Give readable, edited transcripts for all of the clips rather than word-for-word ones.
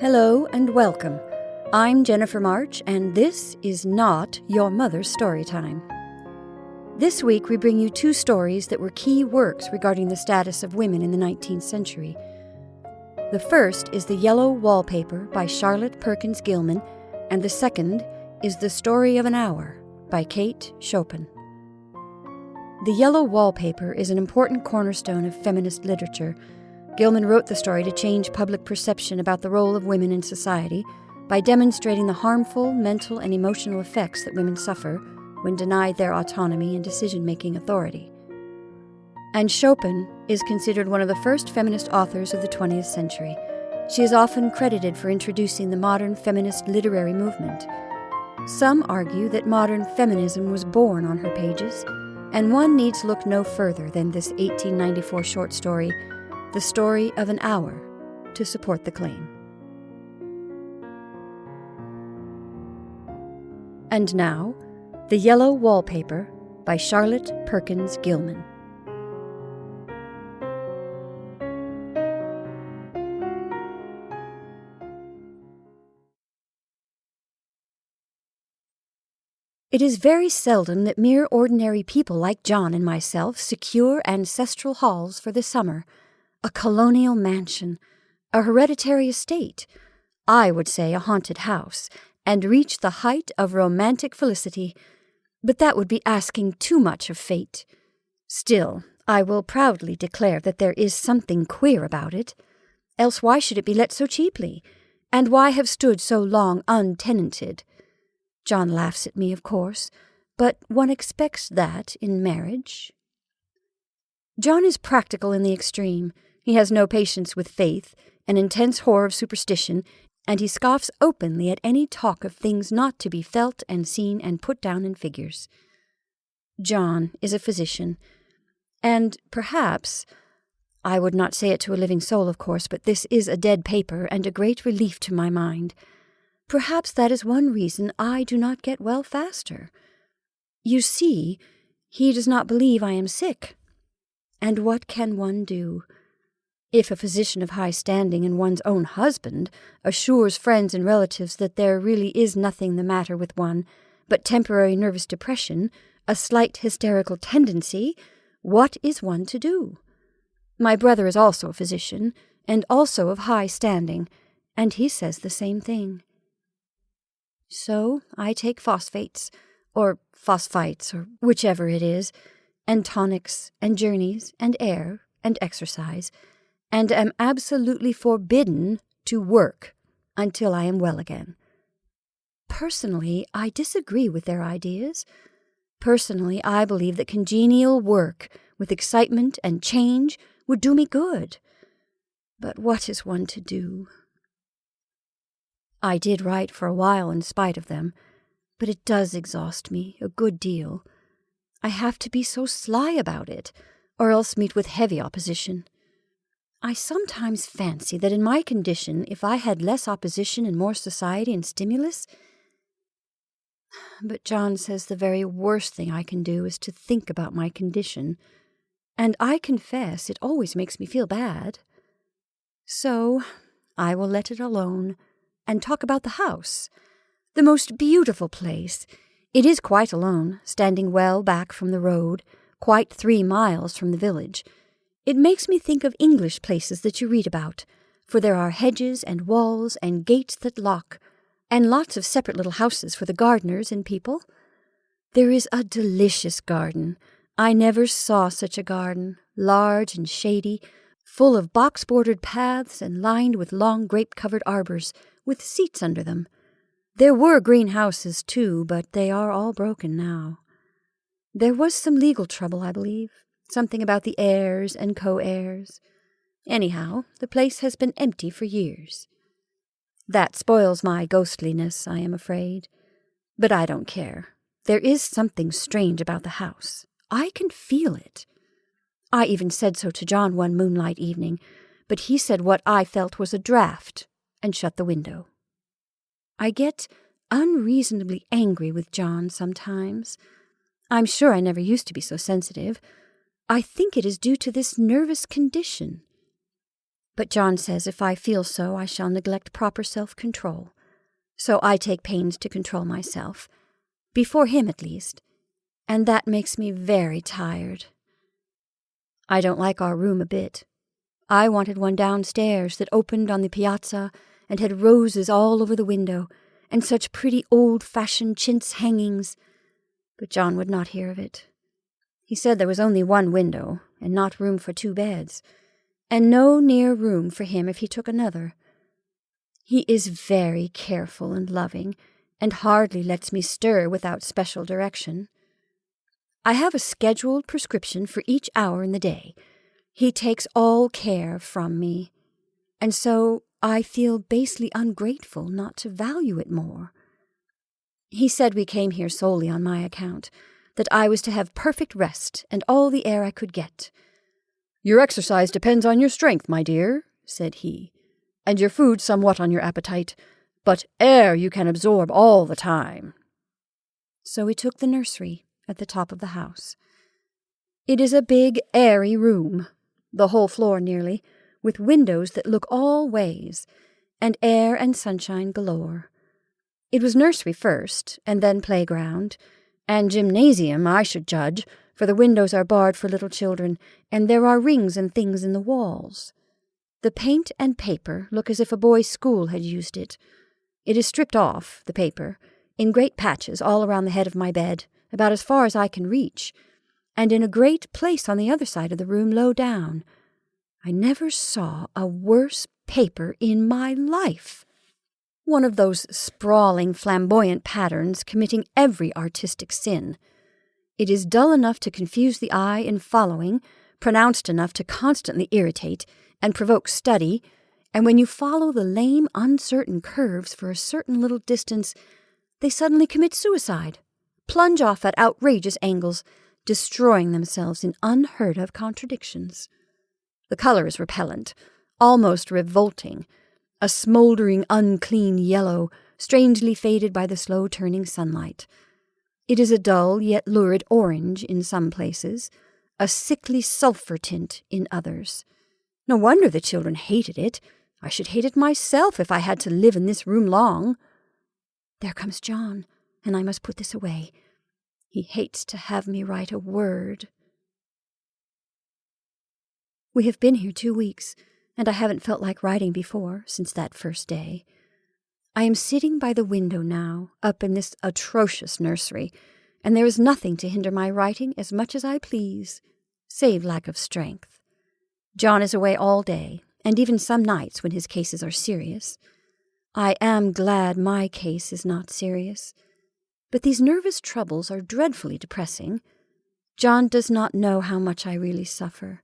Hello and welcome. I'm Jennifer March, and this is not Your Mother's Storytime. This week we bring you two stories that were key works regarding the status of women in the 19th century. The first is The Yellow Wallpaper by Charlotte Perkins Gilman, and the second is The Story of an Hour by Kate Chopin. The Yellow Wallpaper is an important cornerstone of feminist literature. Gilman wrote the story to change public perception about the role of women in society by demonstrating the harmful mental and emotional effects that women suffer when denied their autonomy and decision-making authority. And Chopin is considered one of the first feminist authors of the 20th century. She is often credited for introducing the modern feminist literary movement. Some argue that modern feminism was born on her pages, and one needs look no further than this 1894 short story, The Story of an Hour, to support the claim. And now, The Yellow Wallpaper by Charlotte Perkins Gilman. It is very seldom that mere ordinary people like John and myself secure ancestral halls for the summer. A colonial mansion, a hereditary estate, I would say a haunted house, and reach the height of romantic felicity, but that would be asking too much of fate. Still, I will proudly declare that there is something queer about it, else why should it be let so cheaply, and why have stood so long untenanted? John laughs at me, of course, but one expects that in marriage. John is practical in the extreme. He has no patience with faith, an intense horror of superstition, and he scoffs openly at any talk of things not to be felt and seen and put down in figures. John is a physician, and perhaps, I would not say it to a living soul, of course, but this is a dead paper and a great relief to my mind. Perhaps that is one reason I do not get well faster. You see, he does not believe I am sick. And what can one do? If a physician of high standing and one's own husband assures friends and relatives that there really is nothing the matter with one but temporary nervous depression, a slight hysterical tendency, what is one to do? My brother is also a physician, and also of high standing, and he says the same thing. So I take phosphates, or phosphites, or whichever it is, and tonics, and journeys, and air, and exercise, and am absolutely forbidden to work until I am well again. Personally, I disagree with their ideas. Personally, I believe that congenial work with excitement and change would do me good. But what is one to do? I did write for a while in spite of them, but it does exhaust me a good deal. I have to be so sly about it, or else meet with heavy opposition. I sometimes fancy that in my condition, if I had less opposition and more society and stimulus... But John says the very worst thing I can do is to think about my condition, and I confess it always makes me feel bad. So I will let it alone and talk about the house. The most beautiful place. It is quite alone, standing well back from the road, quite 3 miles from the village. It makes me think of English places that you read about, for there are hedges and walls and gates that lock, and lots of separate little houses for the gardeners and people. There is a delicious garden. I never saw such a garden, large and shady, full of box-bordered paths and lined with long grape-covered arbors, with seats under them. There were greenhouses, too, but they are all broken now. There was some legal trouble, I believe. Something about the heirs and co-heirs. Anyhow, the place has been empty for years. That spoils my ghostliness, I am afraid. But I don't care. There is something strange about the house. I can feel it. I even said so to John one moonlight evening, but he said what I felt was a draught, and shut the window. I get unreasonably angry with John sometimes. I'm sure I never used to be so sensitive. I think it is due to this nervous condition. But John says if I feel so, I shall neglect proper self-control. So I take pains to control myself, before him at least, and that makes me very tired. I don't like our room a bit. I wanted one downstairs that opened on the piazza and had roses all over the window, and such pretty old-fashioned chintz hangings, but John would not hear of it. He said there was only one window, and not room for 2 beds, and no near room for him if he took another. He is very careful and loving, and hardly lets me stir without special direction. I have a scheduled prescription for each hour in the day. He takes all care from me, and so I feel basely ungrateful not to value it more. He said we came here solely on my account, that I was to have perfect rest and all the air I could get. "Your exercise depends on your strength, my dear," said he, "and your food somewhat on your appetite, but air you can absorb all the time." So we took the nursery at the top of the house. It is a big, airy room, the whole floor nearly, with windows that look all ways, and air and sunshine galore. It was nursery first, and then playground, and gymnasium, I should judge, for the windows are barred for little children, and there are rings and things in the walls. The paint and paper look as if a boys' school had used it. It is stripped off, the paper, in great patches all around the head of my bed, about as far as I can reach, and in a great place on the other side of the room low down. I never saw a worse paper in my life. One of those sprawling, flamboyant patterns committing every artistic sin. It is dull enough to confuse the eye in following, pronounced enough to constantly irritate and provoke study, and when you follow the lame, uncertain curves for a certain little distance, they suddenly commit suicide, plunge off at outrageous angles, destroying themselves in unheard-of contradictions. The color is repellent, almost revolting, a smoldering, unclean yellow, strangely faded by the slow-turning sunlight. It is a dull yet lurid orange in some places, a sickly sulphur tint in others. No wonder the children hated it. I should hate it myself if I had to live in this room long. There comes John, and I must put this away. He hates to have me write a word. We have been here 2 weeks, and I haven't felt like writing before since that first day. I am sitting by the window now, up in this atrocious nursery, and there is nothing to hinder my writing as much as I please, save lack of strength. John is away all day, and even some nights when his cases are serious. I am glad my case is not serious, but these nervous troubles are dreadfully depressing. John does not know how much I really suffer.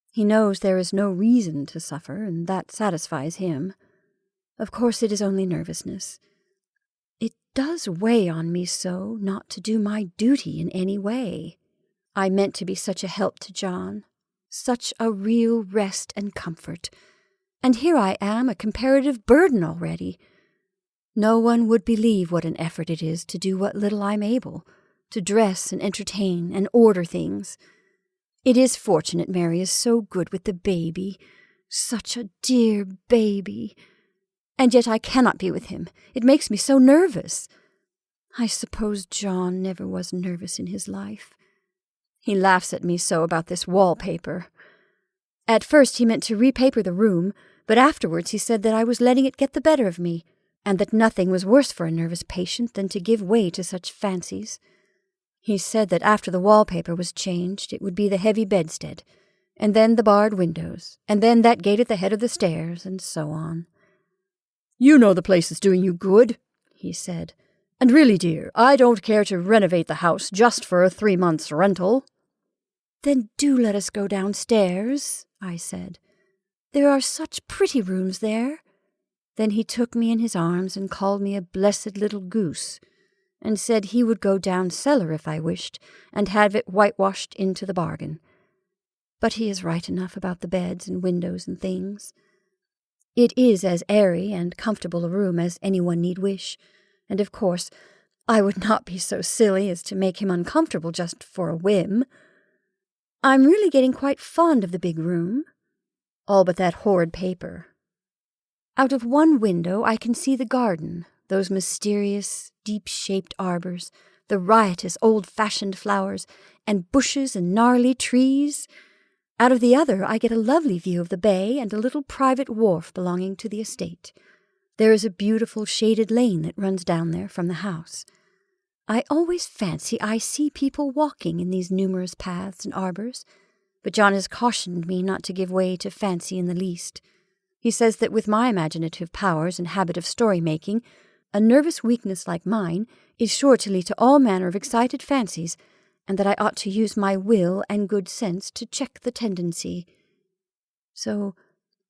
He knows there is no reason to suffer, and that satisfies him. Of course it is only nervousness. It does weigh on me so not to do my duty in any way. I meant to be such a help to John, such a real rest and comfort, and here I am a comparative burden already. No one would believe what an effort it is to do what little I'm able, to dress and entertain and order things. It is fortunate Mary is so good with the baby, such a dear baby. And yet I cannot be with him. It makes me so nervous. I suppose John never was nervous in his life. He laughs at me so about this wallpaper. At first he meant to repaper the room, but afterwards he said that I was letting it get the better of me, and that nothing was worse for a nervous patient than to give way to such fancies. He said that after the wallpaper was changed, it would be the heavy bedstead, and then the barred windows, and then that gate at the head of the stairs, and so on. "You know the place is doing you good," he said. "And really, dear, I don't care to renovate the house just for a 3 months' rental." "Then do let us go downstairs," I said. "There are such pretty rooms there." Then he took me in his arms and called me a blessed little goose, and said he would go down cellar if I wished, and have it whitewashed into the bargain. But he is right enough about the beds and windows and things. It is as airy and comfortable a room as anyone need wish, and of course I would not be so silly as to make him uncomfortable just for a whim. I'm really getting quite fond of the big room. All but that horrid paper. Out of one window I can see the garden, those mysterious, deep-shaped arbors, the riotous, old-fashioned flowers, and bushes and gnarly trees. Out of the other I get a lovely view of the bay and a little private wharf belonging to the estate. There is a beautiful shaded lane that runs down there from the house. I always fancy I see people walking in these numerous paths and arbors, but John has cautioned me not to give way to fancy in the least. He says that with my imaginative powers and habit of story-making, a nervous weakness like mine is sure to lead to all manner of excited fancies, and that I ought to use my will and good sense to check the tendency. So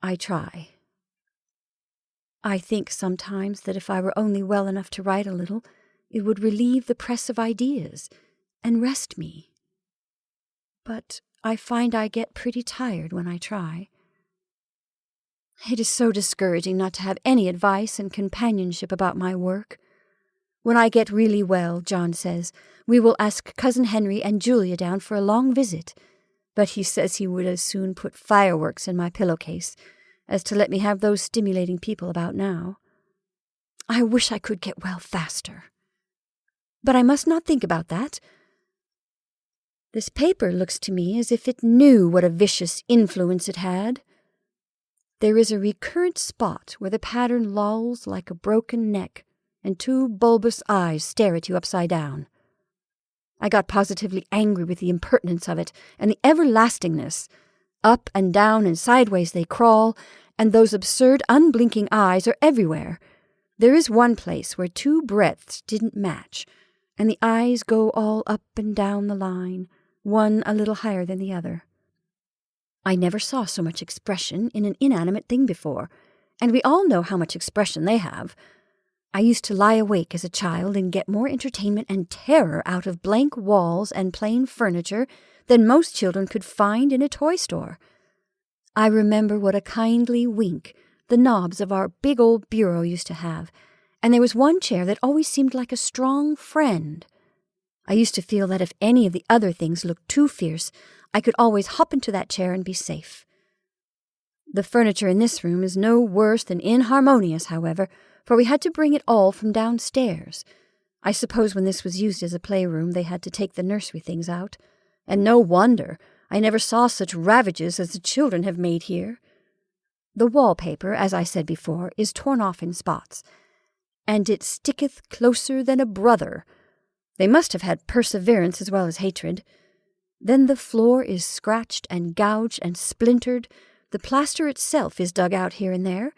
I try. I think sometimes that if I were only well enough to write a little, it would relieve the press of ideas and rest me. But I find I get pretty tired when I try. It is so discouraging not to have any advice and companionship about my work. When I get really well, John says, we will ask Cousin Henry and Julia down for a long visit, but he says he would as soon put fireworks in my pillowcase as to let me have those stimulating people about now. I wish I could get well faster. But I must not think about that. This paper looks to me as if it knew what a vicious influence it had. There is a recurrent spot where the pattern lolls like a broken neck, and two bulbous eyes stare at you upside down. I got positively angry with the impertinence of it, and the everlastingness. Up and down and sideways they crawl, and those absurd, unblinking eyes are everywhere. There is one place where two breadths didn't match, and the eyes go all up and down the line, one a little higher than the other. I never saw so much expression in an inanimate thing before, and we all know how much expression they have. I used to lie awake as a child and get more entertainment and terror out of blank walls and plain furniture than most children could find in a toy store. I remember what a kindly wink the knobs of our big old bureau used to have, and there was one chair that always seemed like a strong friend. I used to feel that if any of the other things looked too fierce, I could always hop into that chair and be safe. The furniture in this room is no worse than inharmonious, however, for we had to bring it all from downstairs. I suppose when this was used as a playroom, they had to take the nursery things out. And no wonder. I never saw such ravages as the children have made here. The wallpaper, as I said before, is torn off in spots, and it sticketh closer than a brother. They must have had perseverance as well as hatred. Then the floor is scratched and gouged and splintered, the plaster itself is dug out here and there,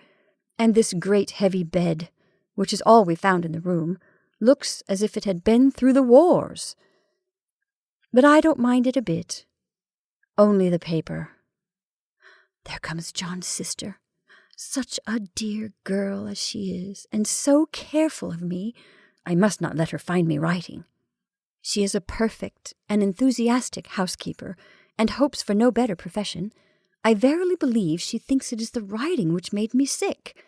and this great heavy bed, which is all we found in the room, looks as if it had been through the wars. But I don't mind it a bit. Only the paper. There comes John's sister. Such a dear girl as she is, and so careful of me, I must not let her find me writing. She is a perfect and enthusiastic housekeeper, and hopes for no better profession. I verily believe she thinks it is the writing which made me sick.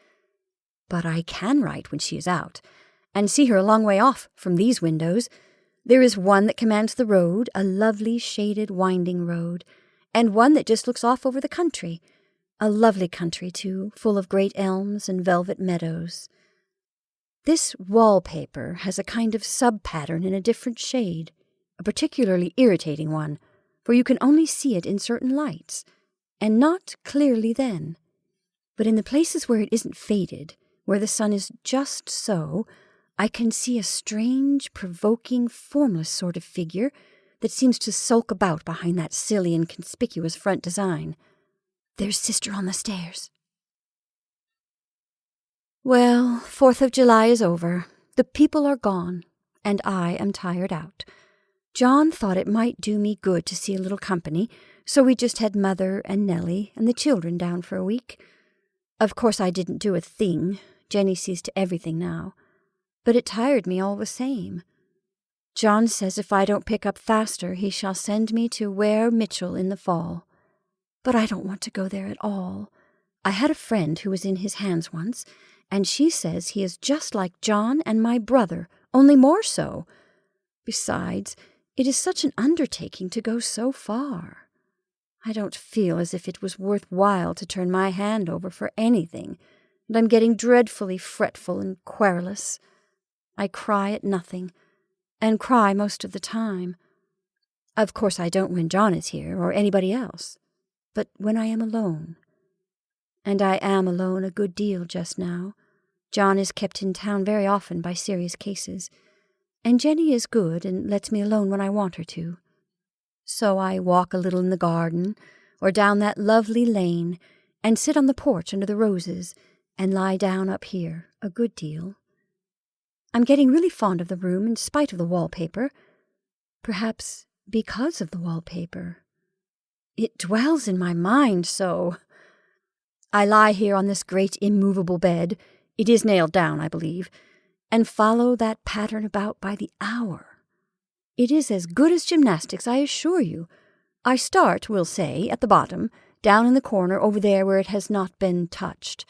But I can write when she is out, and see her a long way off from these windows. There is one that commands the road, a lovely shaded winding road, and one that just looks off over the country. A lovely country, too, full of great elms and velvet meadows. This wallpaper has a kind of sub-pattern in a different shade, a particularly irritating one, for you can only see it in certain lights, and not clearly then. But in the places where it isn't faded, where the sun is just so, I can see a strange, provoking, formless sort of figure that seems to sulk about behind that silly and conspicuous front design. There's Sister on the stairs. Well, 4th of July is over. The people are gone, and I am tired out. John thought it might do me good to see a little company, so we just had Mother and Nellie and the children down for a week. Of course I didn't do a thing. Jenny sees to everything now. But it tired me all the same. John says if I don't pick up faster, he shall send me to Ware Mitchell in the fall. But I don't want to go there at all. I had a friend who was in his hands once, and she says he is just like John and my brother, only more so. Besides, it is such an undertaking to go so far. I don't feel as if it was worth while to turn my hand over for anything, and I'm getting dreadfully fretful and querulous. I cry at nothing, and cry most of the time. Of course I don't when John is here, or anybody else, but when I am alone. And I am alone a good deal just now. John is kept in town very often by serious cases, and Jenny is good and lets me alone when I want her to. So I walk a little in the garden, or down that lovely lane, and sit on the porch under the roses, and lie down up here a good deal. I'm getting really fond of the room in spite of the wallpaper. Perhaps because of the wallpaper. It dwells in my mind so. I lie here on this great immovable bed, it is nailed down, I believe, and follow that pattern about by the hour. It is as good as gymnastics, I assure you. I start, we'll say, at the bottom, down in the corner over there where it has not been touched,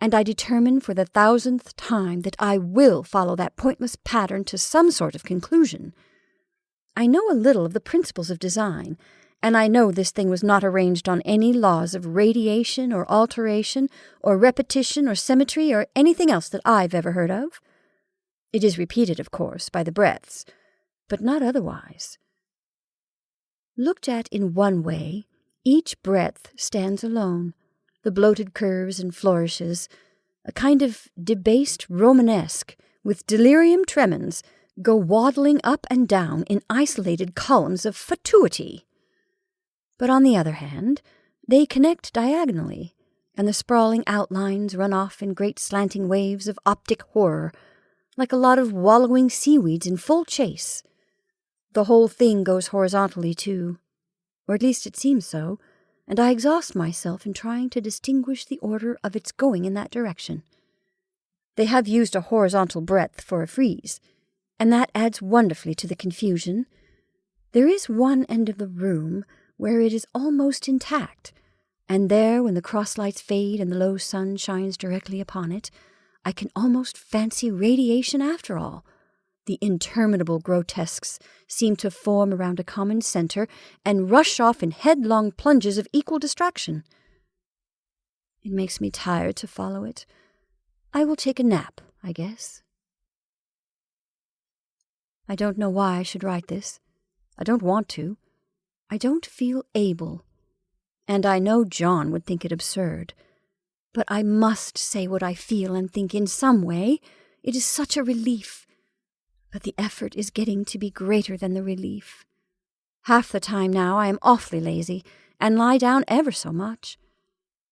and I determine for the 1000th time that I will follow that pointless pattern to some sort of conclusion. I know a little of the principles of design, and I know this thing was not arranged on any laws of radiation or alteration or repetition or symmetry or anything else that I've ever heard of. It is repeated, of course, by the breadths, but not otherwise. Looked at in one way, each breadth stands alone, the bloated curves and flourishes, a kind of debased Romanesque, with delirium tremens, go waddling up and down in isolated columns of fatuity. But on the other hand, they connect diagonally, and the sprawling outlines run off in great slanting waves of optic horror, like a lot of wallowing seaweeds in full chase. The whole thing goes horizontally, too, or at least it seems so, and I exhaust myself in trying to distinguish the order of its going in that direction. They have used a horizontal breadth for a frieze, and that adds wonderfully to the confusion. There is one end of the room where it is almost intact, and there, when the cross-lights fade and the low sun shines directly upon it, I can almost fancy radiation after all. The interminable grotesques seem to form around a common center and rush off in headlong plunges of equal distraction. It makes me tired to follow it. I will take a nap, I guess. I don't know why I should write this. I don't want to. I don't feel able. And I know John would think it absurd. But I must say what I feel and think in some way. It is such a relief. But the effort is getting to be greater than the relief. Half the time now I am awfully lazy, and lie down ever so much.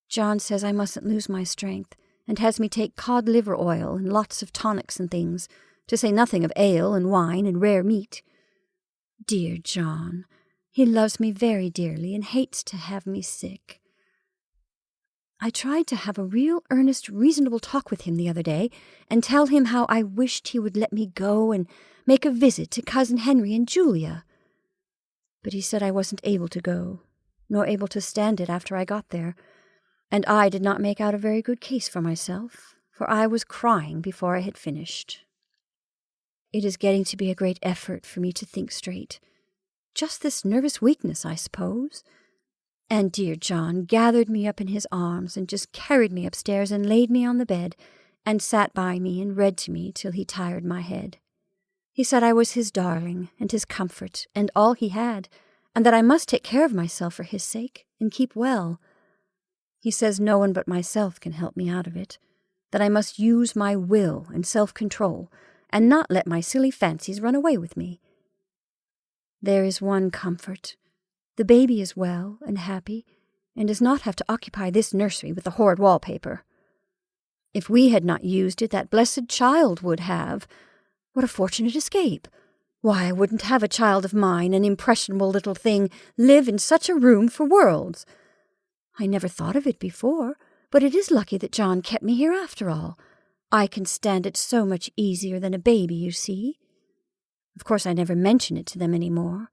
John says I mustn't lose my strength, and has me take cod liver oil and lots of tonics and things, to say nothing of ale and wine and rare meat. Dear John, he loves me very dearly and hates to have me sick. I tried to have a real earnest, reasonable talk with him the other day, and tell him how I wished he would let me go and make a visit to Cousin Henry and Julia. But he said I wasn't able to go, nor able to stand it after I got there, and I did not make out a very good case for myself, for I was crying before I had finished. It is getting to be a great effort for me to think straight. Just this nervous weakness, I suppose. And dear John gathered me up in his arms and just carried me upstairs and laid me on the bed and sat by me and read to me till he tired my head. He said I was his darling and his comfort and all he had, and that I must take care of myself for his sake and keep well. He says no one but myself can help me out of it, that I must use my will and self-control and not let my silly fancies run away with me. There is one comfort. The baby is well and happy, and does not have to occupy this nursery with the horrid wallpaper. If we had not used it, that blessed child would have. What a fortunate escape! Why, I wouldn't have a child of mine, an impressionable little thing, live in such a room for worlds. I never thought of it before, but it is lucky that John kept me here after all. I can stand it so much easier than a baby, you see. Of course, I never mention it to them any more.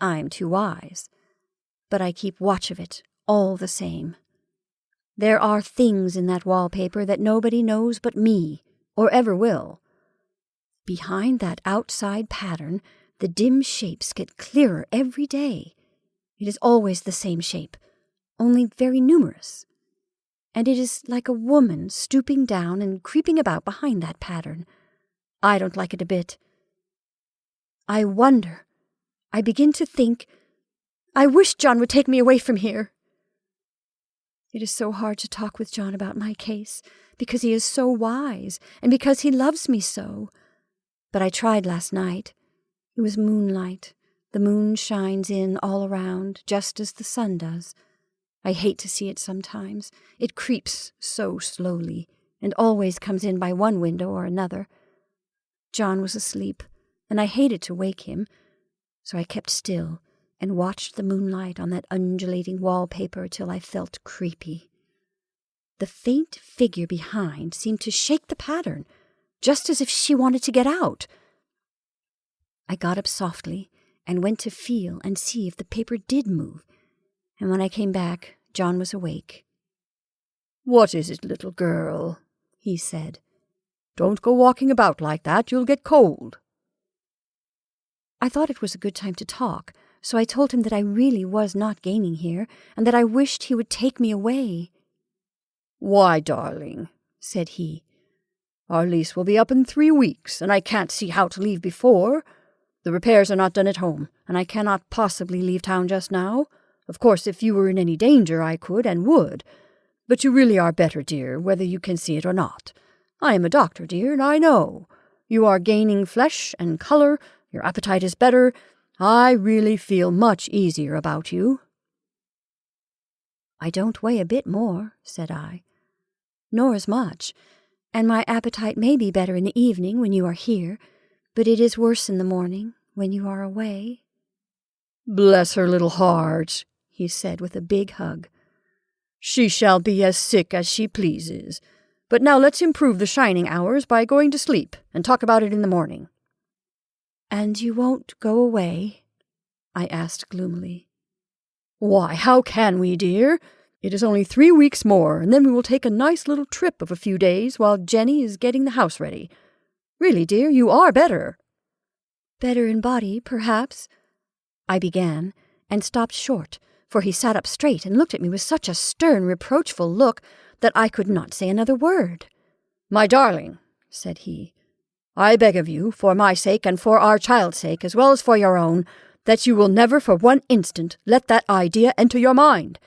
I'm too wise. But I keep watch of it, all the same. There are things in that wallpaper that nobody knows but me, or ever will. Behind that outside pattern, the dim shapes get clearer every day. It is always the same shape, only very numerous. And it is like a woman stooping down and creeping about behind that pattern. I don't like it a bit. I wonder. I begin to think, I wish John would take me away from here. It is so hard to talk with John about my case, because he is so wise, and because he loves me so. But I tried last night. It was moonlight. The moon shines in all around, just as the sun does. I hate to see it sometimes. It creeps so slowly, and always comes in by one window or another. John was asleep, and I hated to wake him, so I kept still and watched the moonlight on that undulating wallpaper till I felt creepy. The faint figure behind seemed to shake the pattern, just as if she wanted to get out. I got up softly and went to feel and see if the paper did move, and when I came back, John was awake. "What is it, little girl?" he said. "Don't go walking about like that, you'll get cold." I thought it was a good time to talk, so I told him that I really was not gaining here, and that I wished he would take me away. "Why, darling," said he, "our lease will be up in 3 weeks, and I can't see how to leave before. The repairs are not done at home, and I cannot possibly leave town just now. Of course, if you were in any danger, I could and would. But you really are better, dear, whether you can see it or not. I am a doctor, dear, and I know. You are gaining flesh and color, your appetite is better. I really feel much easier about you." "I don't weigh a bit more," said I. "Nor as much, and my appetite may be better in the evening when you are here, but it is worse in the morning when you are away." "Bless her little heart," he said with a big hug. "She shall be as sick as she pleases. But now let's improve the shining hours by going to sleep and talk about it in the morning." "And you won't go away?" I asked gloomily. "Why, how can we, dear? It is only 3 weeks more, and then we will take a nice little trip of a few days while Jenny is getting the house ready. Really, dear, you are better." "Better in body, perhaps," I began, and stopped short, for he sat up straight and looked at me with such a stern, reproachful look that I could not say another word. "My darling," said he, "I beg of you, for my sake and for our child's sake, as well as for your own, that you will never for one instant let that idea enter your mind.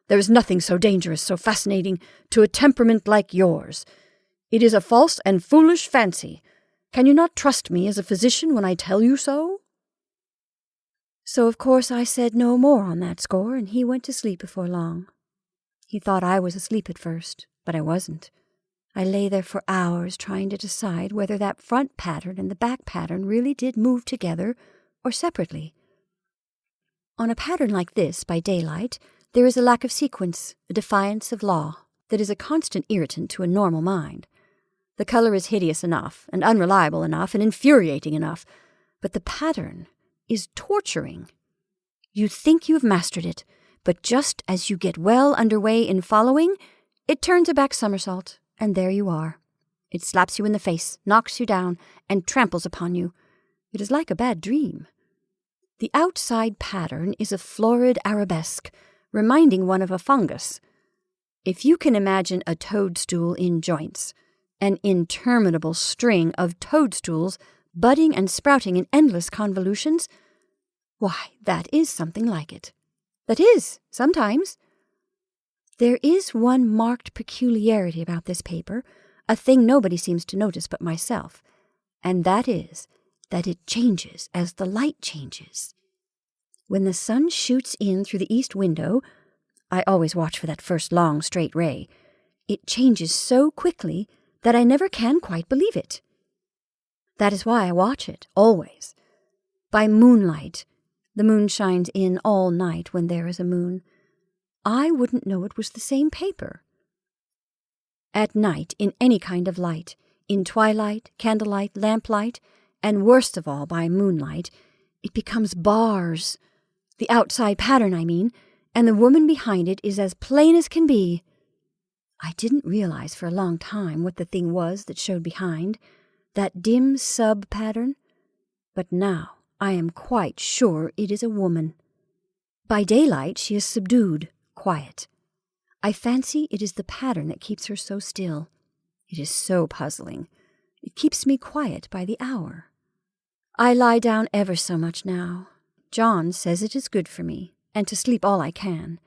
There is nothing so dangerous, so fascinating, to a temperament like yours. It is a false and foolish fancy. Can you not trust me as a physician when I tell you so?" So of course I said no more on that score, and he went to sleep before long. He thought I was asleep at first, but I wasn't. I lay there for hours trying to decide whether that front pattern and the back pattern really did move together or separately. On a pattern like this, by daylight, there is a lack of sequence, a defiance of law, that is a constant irritant to a normal mind. The color is hideous enough, and unreliable enough, and infuriating enough, but the pattern is torturing. You think you have mastered it, but just as you get well underway in following, it turns a back somersault, and there you are. It slaps you in the face, knocks you down, and tramples upon you. It is like a bad dream. The outside pattern is a florid arabesque, reminding one of a fungus. If you can imagine a toadstool in joints, an interminable string of toadstools budding and sprouting in endless convolutions, why, that is something like it. That is, sometimes. There is one marked peculiarity about this paper, a thing nobody seems to notice but myself, and that is that it changes as the light changes. When the sun shoots in through the east window, I always watch for that first long, straight ray, it changes so quickly that I never can quite believe it. That is why I watch it, always. By moonlight, the moon shines in all night when there is a moon, I wouldn't know it was the same paper. At night, in any kind of light, in twilight, candlelight, lamplight, and worst of all by moonlight, it becomes bars. The outside pattern, I mean, and the woman behind it is as plain as can be. I didn't realize for a long time what the thing was that showed behind, that dim sub-pattern, but now I am quite sure it is a woman. By daylight she is subdued, quiet. I fancy it is the pattern that keeps her so still. It is so puzzling. It keeps me quiet by the hour. I lie down ever so much now. John says it is good for me, and to sleep all I can.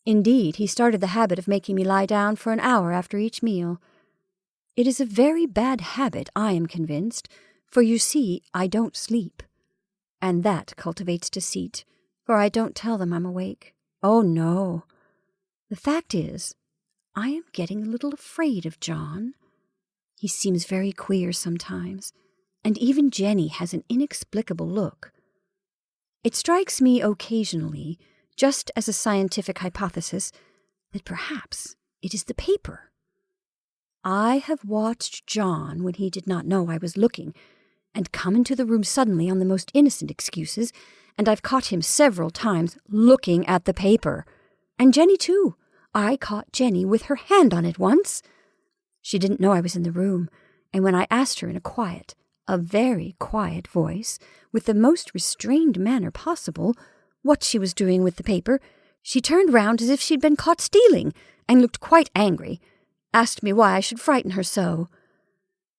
Indeed, he started the habit of making me lie down for an hour after each meal. It is a very bad habit, I am convinced, for you see, I don't sleep. And that cultivates deceit, for I don't tell them I'm awake. Oh, no. The fact is, I am getting a little afraid of John. He seems very queer sometimes, and even Jenny has an inexplicable look. It strikes me occasionally, just as a scientific hypothesis, that perhaps it is the paper. I have watched John when he did not know I was looking, and come into the room suddenly on the most innocent excuses, and I've caught him several times looking at the paper. And Jenny, too. I caught Jenny with her hand on it once. She didn't know I was in the room, and when I asked her in a very quiet voice, with the most restrained manner possible, what she was doing with the paper, she turned round as if she'd been caught stealing, and looked quite angry, asked me why I should frighten her so.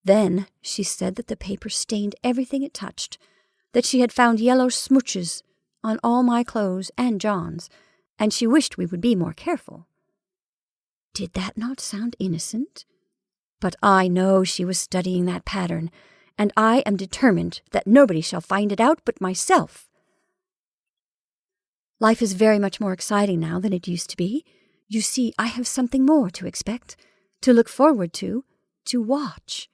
Then she said that the paper stained everything it touched, that she had found yellow smooches on all my clothes and John's, and she wished we would be more careful. Did that not sound innocent? But I know she was studying that pattern, and I am determined that nobody shall find it out but myself. Life is very much more exciting now than it used to be. You see, I have something more to expect, to look forward to watch.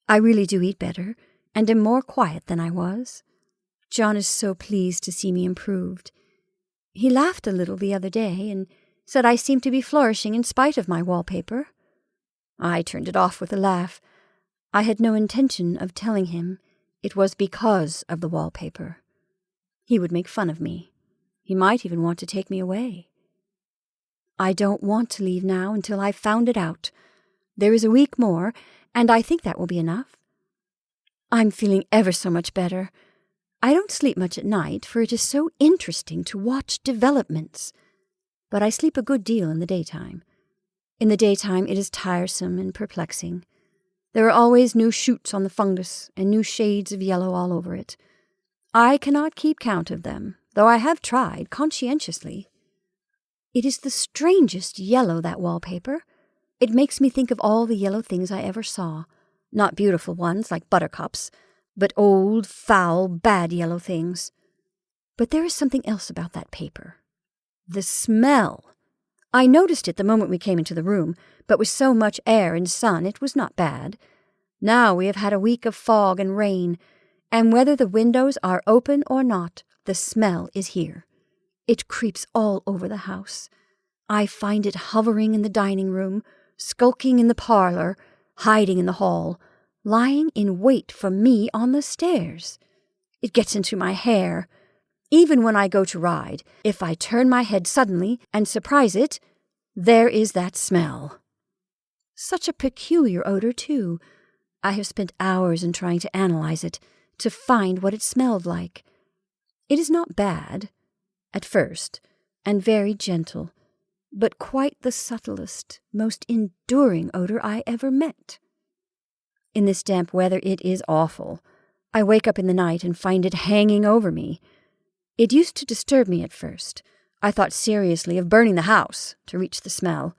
I really do eat better, and am more quiet than I was. John is so pleased to see me improved. He laughed a little the other day, and said I seemed to be flourishing in spite of my wallpaper. I turned it off with a laugh. I had no intention of telling him it was because of the wallpaper. He would make fun of me. He might even want to take me away. I don't want to leave now until I've found it out. There is a week more, and I think that will be enough. I'm feeling ever so much better. I don't sleep much at night, for it is so interesting to watch developments. But I sleep a good deal in the daytime. In the daytime it is tiresome and perplexing. There are always new shoots on the fungus, and new shades of yellow all over it. I cannot keep count of them, though I have tried conscientiously. It is the strangest yellow, that wallpaper. It makes me think of all the yellow things I ever saw. Not beautiful ones like buttercups, but old, foul, bad yellow things. But there is something else about that paper. The smell. I noticed it the moment we came into the room, but with so much air and sun it was not bad. Now we have had a week of fog and rain, and whether the windows are open or not, the smell is here. It creeps all over the house. I find it hovering in the dining room, skulking in the parlor, hiding in the hall, lying in wait for me on the stairs. It gets into my hair. Even when I go to ride, if I turn my head suddenly and surprise it, there is that smell. Such a peculiar odor, too. I have spent hours in trying to analyze it, to find what it smelled like. It is not bad, at first, and very gentle, but quite the subtlest, most enduring odor I ever met. In this damp weather it is awful. I wake up in the night and find it hanging over me. It used to disturb me at first. I thought seriously of burning the house to reach the smell.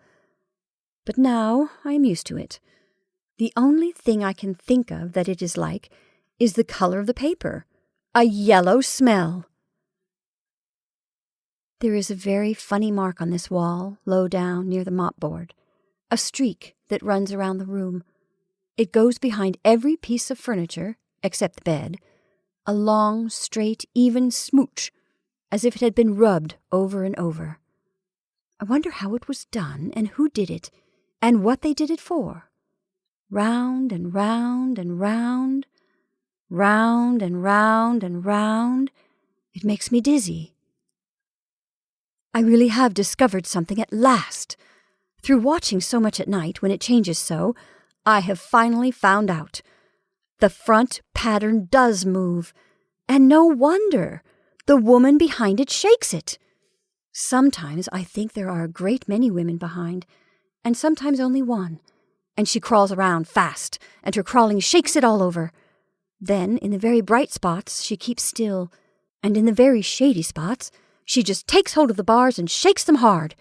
But now I am used to it. The only thing I can think of that it is like is the color of the paper. A yellow smell. There is a very funny mark on this wall, low down near the mopboard. A streak that runs around the room. It goes behind every piece of furniture, except the bed. A long, straight, even smooch, as if it had been rubbed over and over. I wonder how it was done, and who did it, and what they did it for. Round and round and round, round and round and round. It makes me dizzy. I really have discovered something at last. Through watching so much at night, when it changes so, I have finally found out. The front pattern does move, and no wonder. The woman behind it shakes it. Sometimes I think there are a great many women behind, and sometimes only one, and she crawls around fast, and her crawling shakes it all over. Then, in the very bright spots, she keeps still, and in the very shady spots, she just takes hold of the bars and shakes them hard.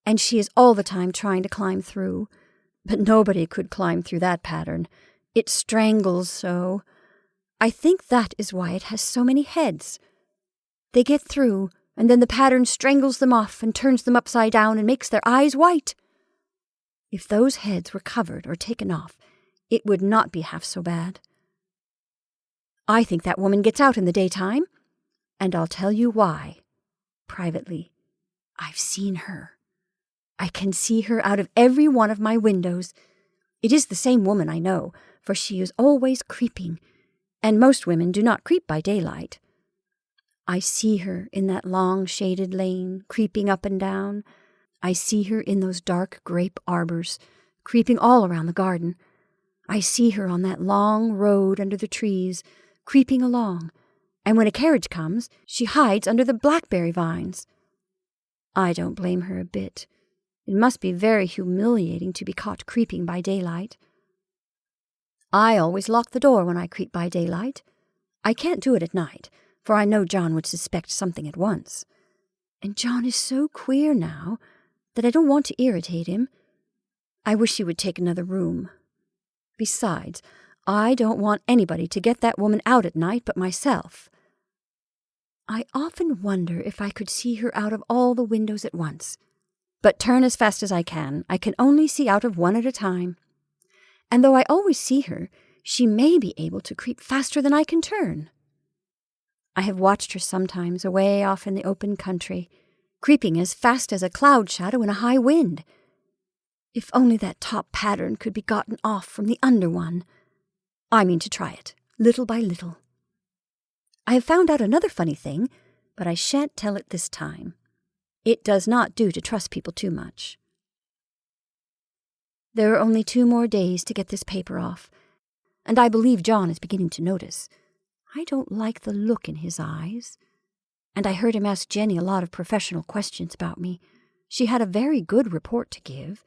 And she is all the time trying to climb through. But nobody could climb through that pattern. It strangles so. I think that is why it has so many heads. They get through, and then the pattern strangles them off and turns them upside down and makes their eyes white. If those heads were covered or taken off, it would not be half so bad. I think that woman gets out in the daytime, and I'll tell you why. Privately, I've seen her. I can see her out of every one of my windows. It is the same woman, I know, for she is always creeping, and most women do not creep by daylight. I see her in that long shaded lane, creeping up and down. I see her in those dark grape arbors, creeping all around the garden. I see her on that long road under the trees, creeping along, and when a carriage comes, she hides under the blackberry vines. I don't blame her a bit. It must be very humiliating to be caught creeping by daylight. I always lock the door when I creep by daylight. I can't do it at night, for I know John would suspect something at once. And John is so queer now that I don't want to irritate him. I wish he would take another room. Besides, I don't want anybody to get that woman out at night but myself. I often wonder if I could see her out of all the windows at once. But turn as fast as I can only see out of one at a time. And though I always see her, she may be able to creep faster than I can turn. I have watched her sometimes away off in the open country, creeping as fast as a cloud shadow in a high wind. If only that top pattern could be gotten off from the under one. I mean to try it, little by little. I have found out another funny thing, but I shan't tell it this time. It does not do to trust people too much. There are only 2 more days to get this paper off, and I believe John is beginning to notice. I don't like the look in his eyes. And I heard him ask Jenny a lot of professional questions about me. She had a very good report to give.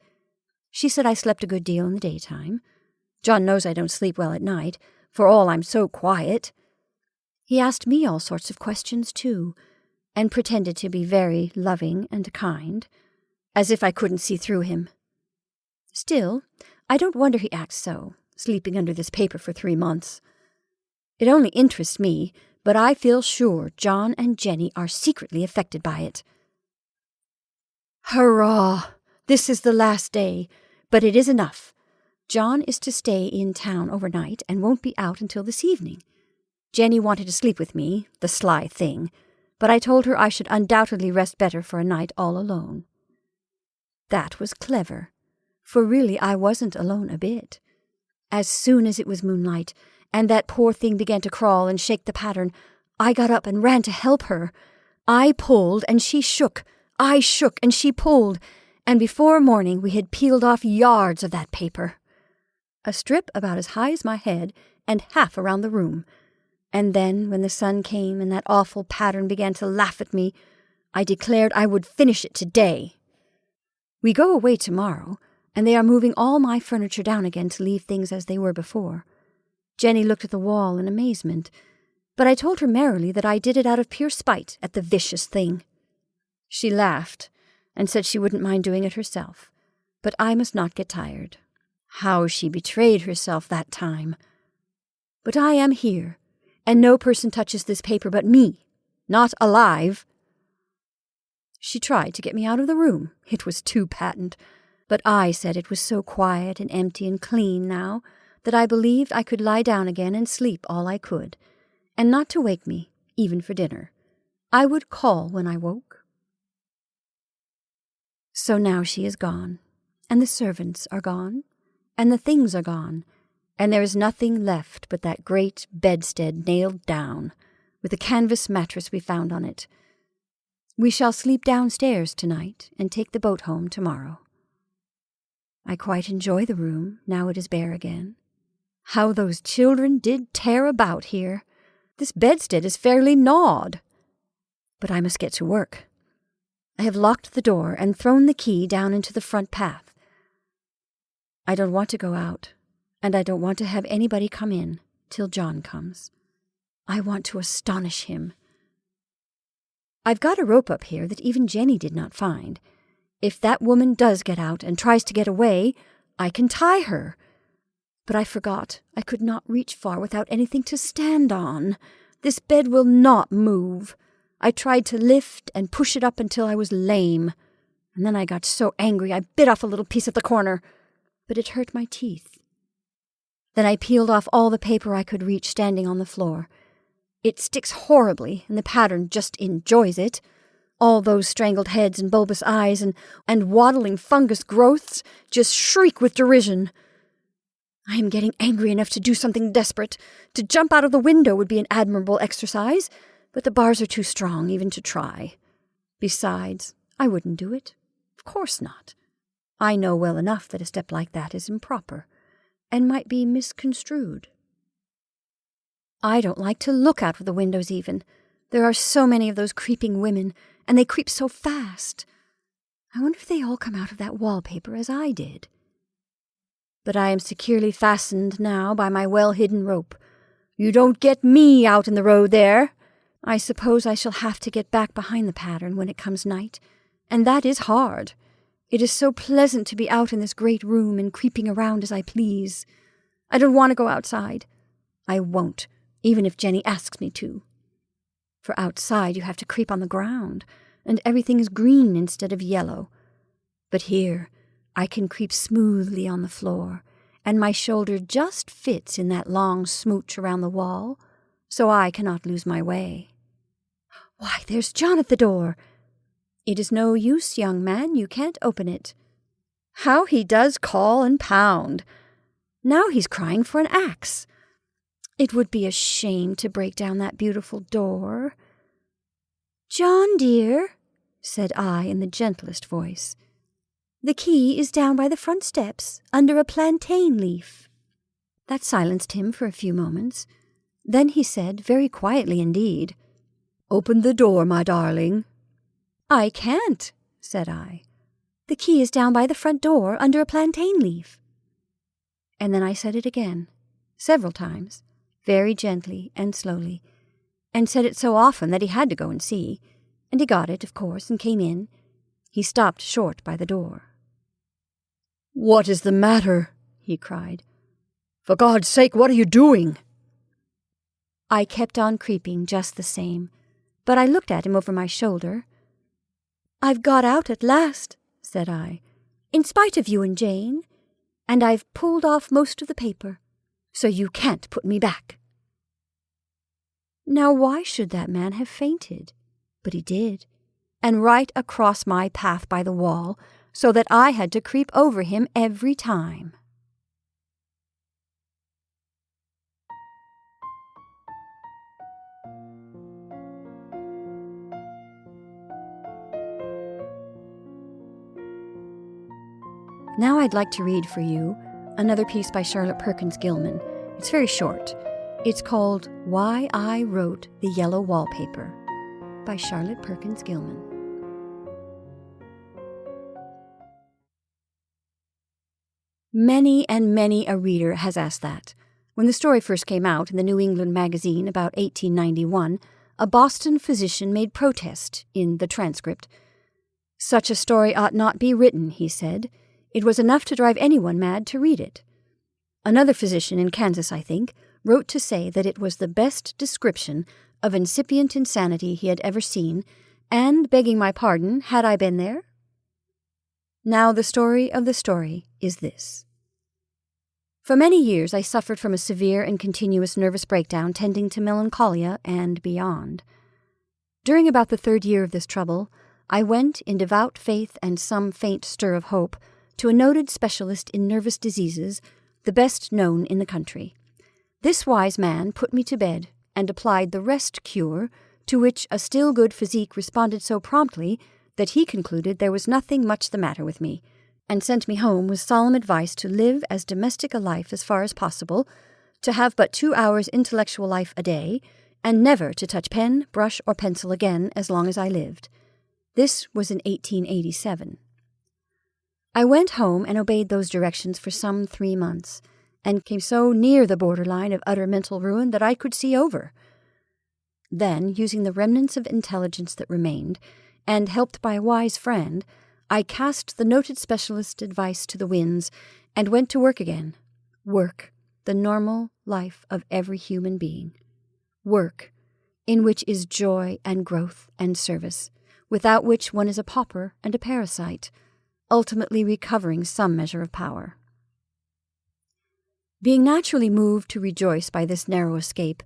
She said I slept a good deal in the daytime. John knows I don't sleep well at night, for all I'm so quiet. He asked me all sorts of questions, too, and pretended to be very loving and kind, as if I couldn't see through him. Still, I don't wonder he acts so, sleeping under this paper for 3 months. It only interests me, but I feel sure John and Jenny are secretly affected by it. Hurrah! This is the last day, but it is enough. John is to stay in town overnight and won't be out until this evening. Jenny wanted to sleep with me, the sly thing, but I told her I should undoubtedly rest better for a night all alone. That was clever, for really I wasn't alone a bit. As soon as it was moonlight, and that poor thing began to crawl and shake the pattern, I got up and ran to help her. I pulled, and she shook. I shook, and she pulled, and before morning we had peeled off yards of that paper. A strip about as high as my head, and half around the room. And then, when the sun came and that awful pattern began to laugh at me, I declared I would finish it today. We go away tomorrow, and they are moving all my furniture down again to leave things as they were before. Jenny looked at the wall in amazement, but I told her merrily that I did it out of pure spite at the vicious thing. She laughed, and said she wouldn't mind doing it herself, but I must not get tired. How she betrayed herself that time! But I am here, and no person touches this paper but me, not alive. She tried to get me out of the room. It was too patent, but I said it was so quiet and empty and clean now that I believed I could lie down again and sleep all I could, and not to wake me, even for dinner. I would call when I woke. So now she is gone, and the servants are gone, and the things are gone, and there is nothing left but that great bedstead nailed down, with a canvas mattress we found on it. We shall sleep downstairs tonight and take the boat home tomorrow. I quite enjoy the room, now it is bare again. How those children did tear about here! This bedstead is fairly gnawed. But I must get to work. I have locked the door and thrown the key down into the front path. I don't want to go out, and I don't want to have anybody come in till John comes. I want to astonish him. I've got a rope up here that even Jenny did not find. If that woman does get out and tries to get away, I can tie her. But I forgot I could not reach far without anything to stand on. This bed will not move. I tried to lift and push it up until I was lame, and then I got so angry I bit off a little piece at the corner, but it hurt my teeth. Then I peeled off all the paper I could reach standing on the floor. It sticks horribly, and the pattern just enjoys it. All those strangled heads and bulbous eyes and waddling fungus growths just shriek with derision. I am getting angry enough to do something desperate. To jump out of the window would be an admirable exercise, but the bars are too strong even to try. Besides, I wouldn't do it. Of course not. I know well enough that a step like that is improper, and might be misconstrued. I don't like to look out of the windows even. There are so many of those creeping women, and they creep so fast. I wonder if they all come out of that wallpaper as I did. But I am securely fastened now by my well-hidden rope. You don't get me out in the road there. I suppose I shall have to get back behind the pattern when it comes night, and that is hard. It is so pleasant to be out in this great room and creeping around as I please. I don't want to go outside. I won't, even if Jenny asks me to. For outside you have to creep on the ground, and everything is green instead of yellow. But here I can creep smoothly on the floor, and my shoulder just fits in that long smooch around the wall, so I cannot lose my way. Why, there's John at the door. It is no use, young man, you can't open it. How he does call and pound! Now he's crying for an axe. It would be a shame to break down that beautiful door. John, dear, said I in the gentlest voice, the key is down by the front steps, under a plantain leaf. That silenced him for a few moments. Then he said, very quietly indeed, Open the door, my darling. I can't, said I. The key is down by the front door, under a plantain leaf. And then I said it again, several times, very gently and slowly, and said it so often that he had to go and see, and he got it, of course, and came in. He stopped short by the door. What is the matter? He cried. For God's sake, what are you doing? I kept on creeping just the same, but I looked at him over my shoulder. I've got out at last, said I, in spite of you and Jane, and I've pulled off most of the paper, so you can't put me back. Now why should that man have fainted? But he did, and right across my path by the wall, so that I had to creep over him every time. Now I'd like to read for you another piece by Charlotte Perkins Gilman. It's very short. It's called Why I Wrote the Yellow Wallpaper by Charlotte Perkins Gilman. Many and many a reader has asked that. When the story first came out in the New England magazine about 1891, a Boston physician made protest in the transcript. Such a story ought not be written, he said. It was enough to drive anyone mad to read it. Another physician in Kansas, I think, wrote to say that it was the best description of incipient insanity he had ever seen, and, begging my pardon, had I been there? Now the story of the story is this. For many years I suffered from a severe and continuous nervous breakdown tending to melancholia and beyond. During about the 3rd year of this trouble, I went, in devout faith and some faint stir of hope, to a noted specialist in nervous diseases, the best known in the country. This wise man put me to bed and applied the rest cure, to which a still good physique responded so promptly that he concluded there was nothing much the matter with me, and sent me home with solemn advice to live as domestic a life as far as possible, to have but 2 hours intellectual life a day, and never to touch pen, brush, or pencil again as long as I lived. This was in 1887. I went home and obeyed those directions for some 3 months, and came so near the borderline of utter mental ruin that I could see over. Then, using the remnants of intelligence that remained, and helped by a wise friend, I cast the noted specialist's advice to the winds and went to work again. Work, the normal life of every human being. Work, in which is joy and growth and service, without which one is a pauper and a parasite, ultimately recovering some measure of power. Being naturally moved to rejoice by this narrow escape,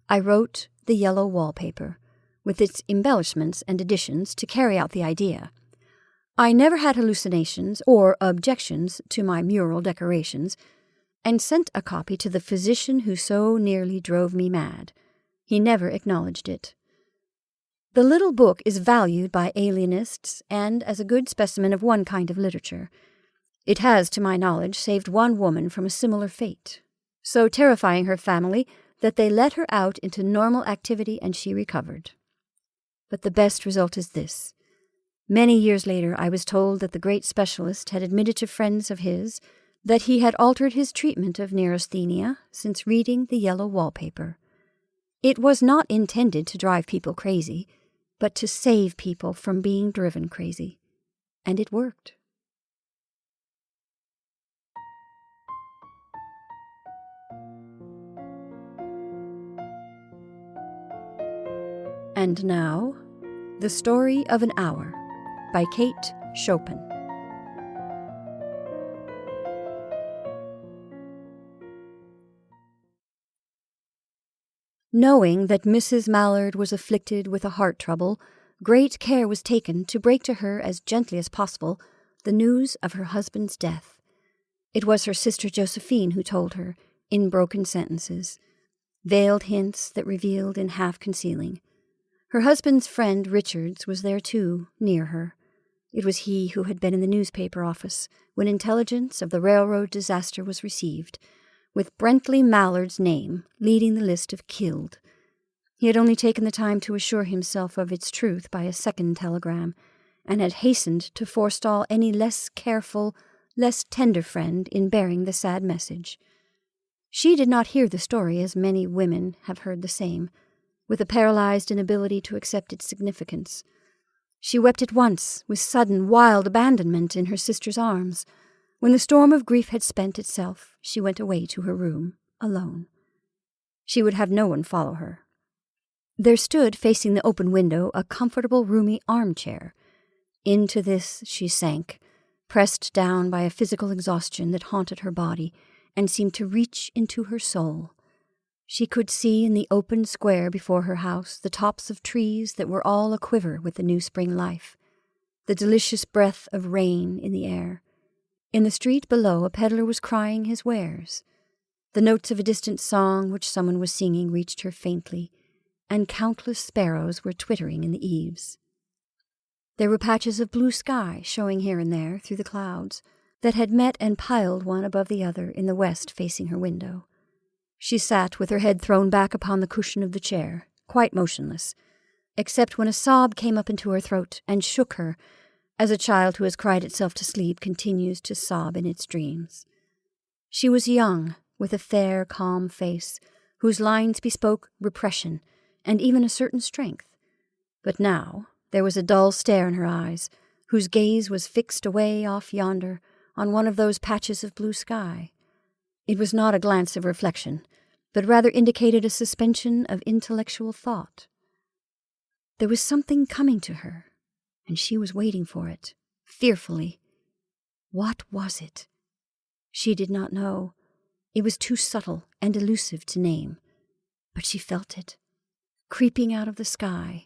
I wrote the Yellow Wallpaper, with its embellishments and additions to carry out the idea. I never had hallucinations or objections to my mural decorations, and sent a copy to the physician who so nearly drove me mad. He never acknowledged it. The little book is valued by alienists and as a good specimen of one kind of literature. It has, to my knowledge, saved one woman from a similar fate, so terrifying her family that they let her out into normal activity and she recovered. But the best result is this. Many years later, I was told that the great specialist had admitted to friends of his that he had altered his treatment of neurasthenia since reading the Yellow Wallpaper. It was not intended to drive people crazy, but to save people from being driven crazy. And it worked. And now, The Story of an Hour by Kate Chopin. Knowing that Mrs. Mallard was afflicted with a heart trouble, great care was taken to break to her as gently as possible the news of her husband's death. It was her sister Josephine who told her, in broken sentences, veiled hints that revealed in half-concealing. Her husband's friend Richards was there too, near her. It was he who had been in the newspaper office when intelligence of the railroad disaster was received, with Brentley Mallard's name leading the list of killed. He had only taken the time to assure himself of its truth by a second telegram, and had hastened to forestall any less careful, less tender friend in bearing the sad message. She did not hear the story as many women have heard the same, with a paralyzed inability to accept its significance. She wept at once, with sudden, wild abandonment in her sister's arms. When the storm of grief had spent itself, she went away to her room, alone. She would have no one follow her. There stood, facing the open window, a comfortable, roomy armchair. Into this she sank, pressed down by a physical exhaustion that haunted her body and seemed to reach into her soul. She could see in the open square before her house the tops of trees that were all a-quiver with the new spring life, the delicious breath of rain in the air. In the street below, a peddler was crying his wares. The notes of a distant song which someone was singing reached her faintly, and countless sparrows were twittering in the eaves. There were patches of blue sky showing here and there through the clouds that had met and piled one above the other in the west facing her window. She sat with her head thrown back upon the cushion of the chair, quite motionless, except when a sob came up into her throat and shook her, as a child who has cried itself to sleep continues to sob in its dreams. She was young, with a fair, calm face, whose lines bespoke repression and even a certain strength. But now there was a dull stare in her eyes, whose gaze was fixed away off yonder on one of those patches of blue sky. It was not a glance of reflection, but rather indicated a suspension of intellectual thought. There was something coming to her, and she was waiting for it, fearfully. What was it? She did not know. It was too subtle and elusive to name. But she felt it, creeping out of the sky,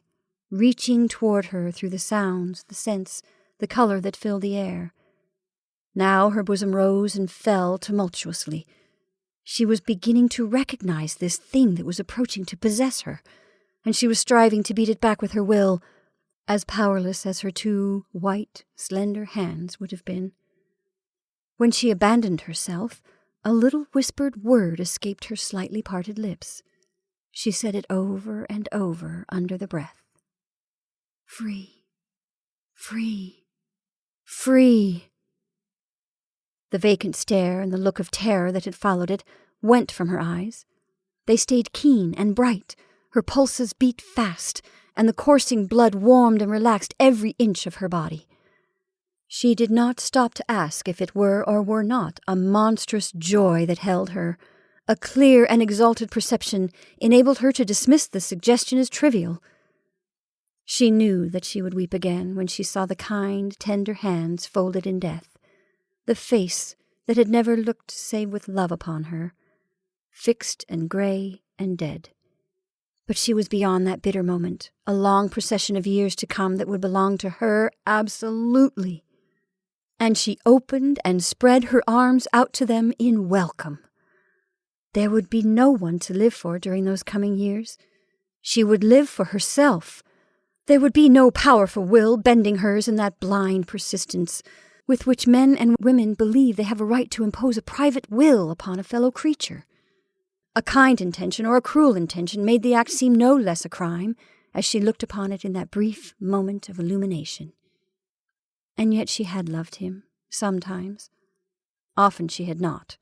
reaching toward her through the sounds, the scents, the color that filled the air. Now her bosom rose and fell tumultuously. She was beginning to recognize this thing that was approaching to possess her, and she was striving to beat it back with her will, as powerless as her two white, slender hands would have been. When she abandoned herself, a little whispered word escaped her slightly parted lips. She said it over and over under the breath. Free. Free. Free. The vacant stare and the look of terror that had followed it went from her eyes. They stayed keen and bright. Her pulses beat fast, and the coursing blood warmed and relaxed every inch of her body. She did not stop to ask if it were or were not a monstrous joy that held her. A clear and exalted perception enabled her to dismiss the suggestion as trivial. She knew that she would weep again when she saw the kind, tender hands folded in death, the face that had never looked save with love upon her, fixed and grey and dead. But she was beyond that bitter moment, a long procession of years to come that would belong to her absolutely. And she opened and spread her arms out to them in welcome. There would be no one to live for during those coming years. She would live for herself. There would be no powerful will bending hers in that blind persistence with which men and women believe they have a right to impose a private will upon a fellow creature. A kind intention or a cruel intention made the act seem no less a crime as she looked upon it in that brief moment of illumination. And yet she had loved him, sometimes. Often she had not.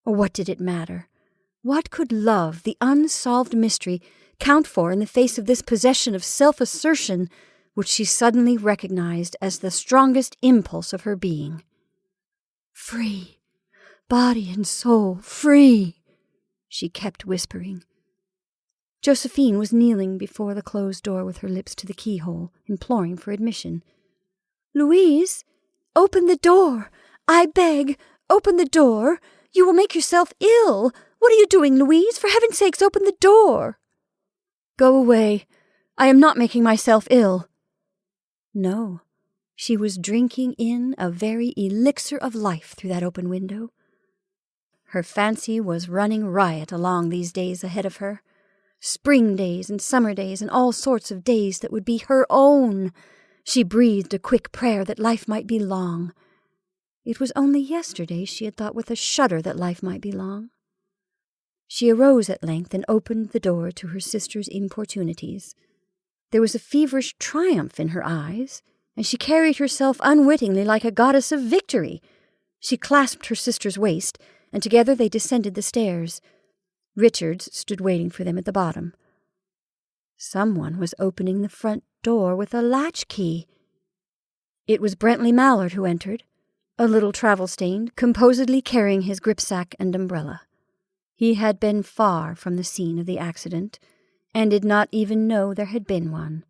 What did it matter? What could love, the unsolved mystery, count for in the face of this possession of self-assertion which she suddenly recognized as the strongest impulse of her being? Free, body and soul, free, she kept whispering. Josephine was kneeling before the closed door with her lips to the keyhole, imploring for admission. Louise, open the door. I beg, open the door. You will make yourself ill. What are you doing, Louise? For heaven's sakes, open the door. Go away. I am not making myself ill. No, she was drinking in a very elixir of life through that open window. Her fancy was running riot along these days ahead of her. Spring days and summer days and all sorts of days that would be her own. She breathed a quick prayer that life might be long. It was only yesterday she had thought with a shudder that life might be long. She arose at length and opened the door to her sister's importunities. There was a feverish triumph in her eyes, and she carried herself unwittingly like a goddess of victory. She clasped her sister's waist, and together they descended the stairs. Richards stood waiting for them at the bottom. Someone was opening the front door with a latchkey. It was Brentley Mallard who entered, a little travel-stained, composedly carrying his gripsack and umbrella. He had been far from the scene of the accident, and did not even know there had been one.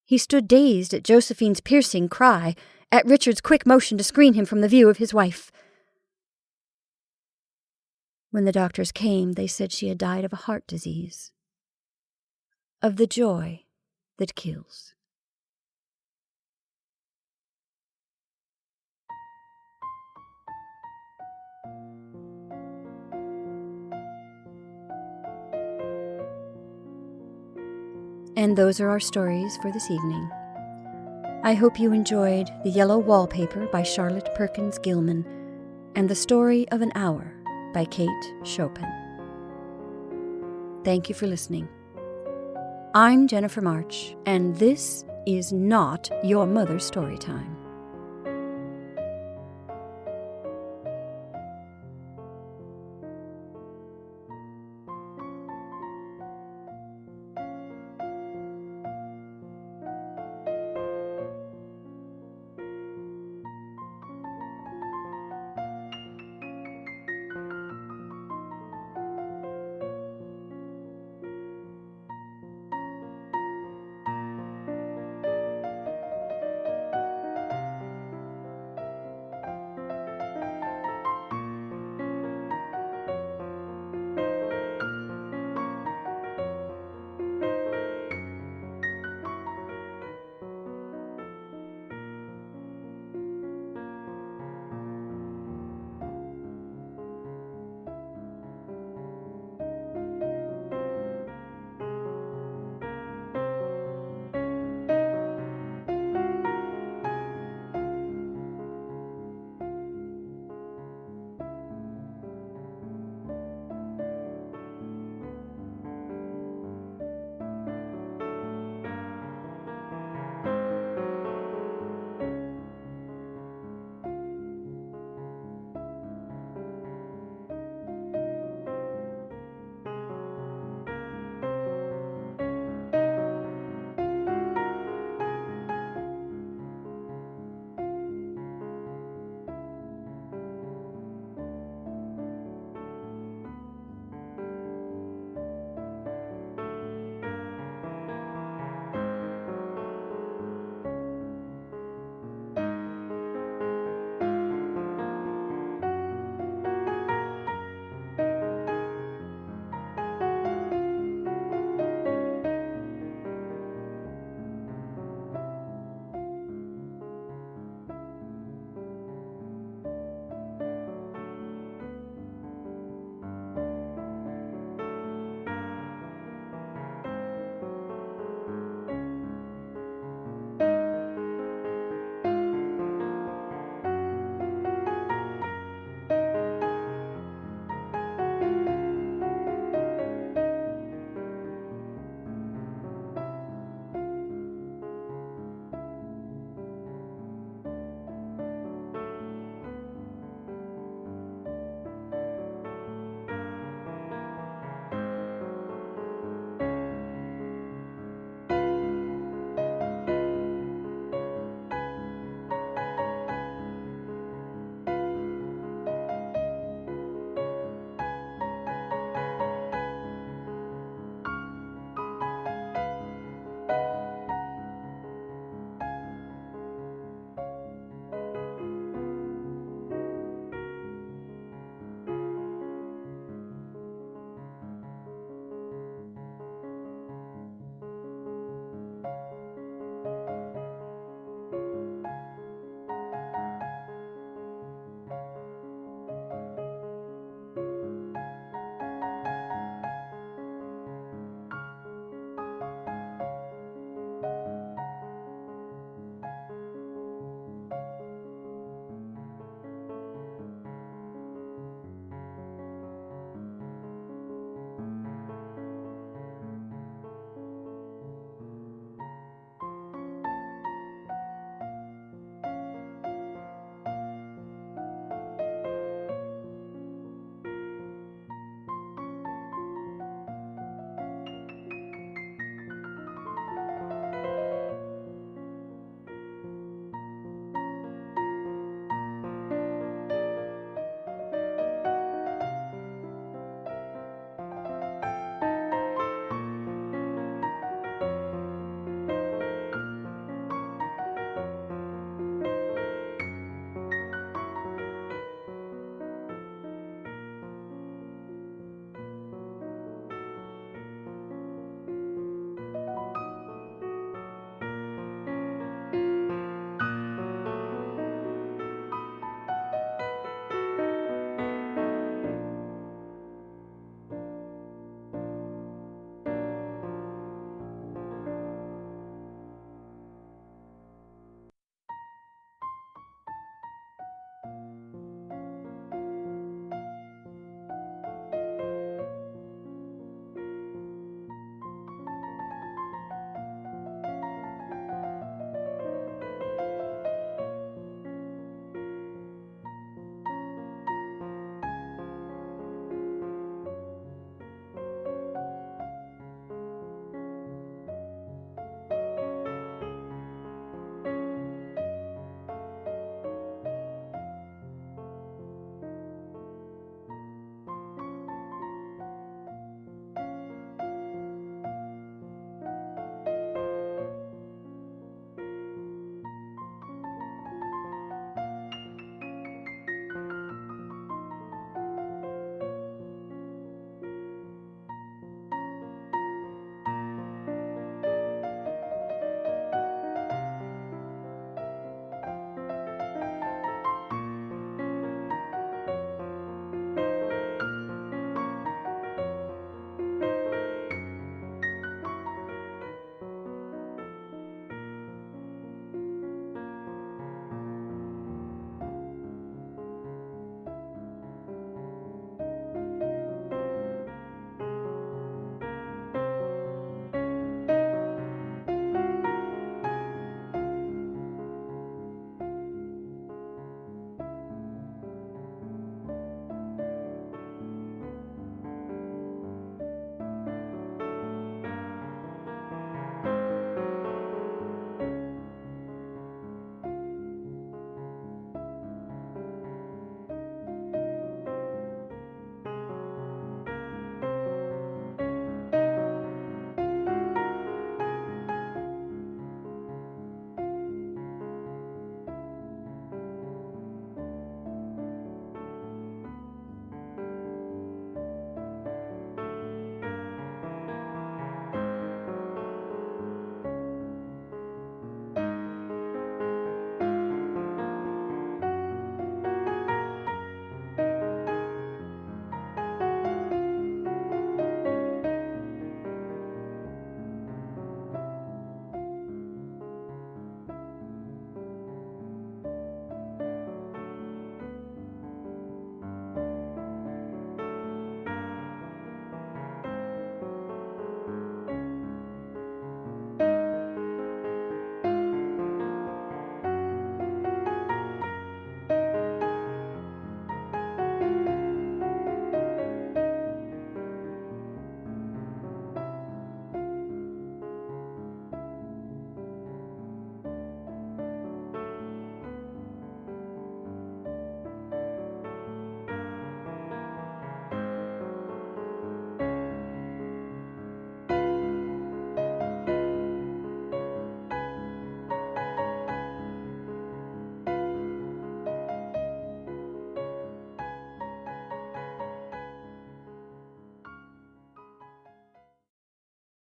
He stood dazed at Josephine's piercing cry, at Richard's quick motion to screen him from the view of his wife. When the doctors came, they said she had died of a heart disease, of the joy that kills. And those are our stories for this evening. I hope you enjoyed The Yellow Wallpaper by Charlotte Perkins Gilman and The Story of an Hour by Kate Chopin. Thank you for listening. I'm Jennifer March, and this is not your mother's story time.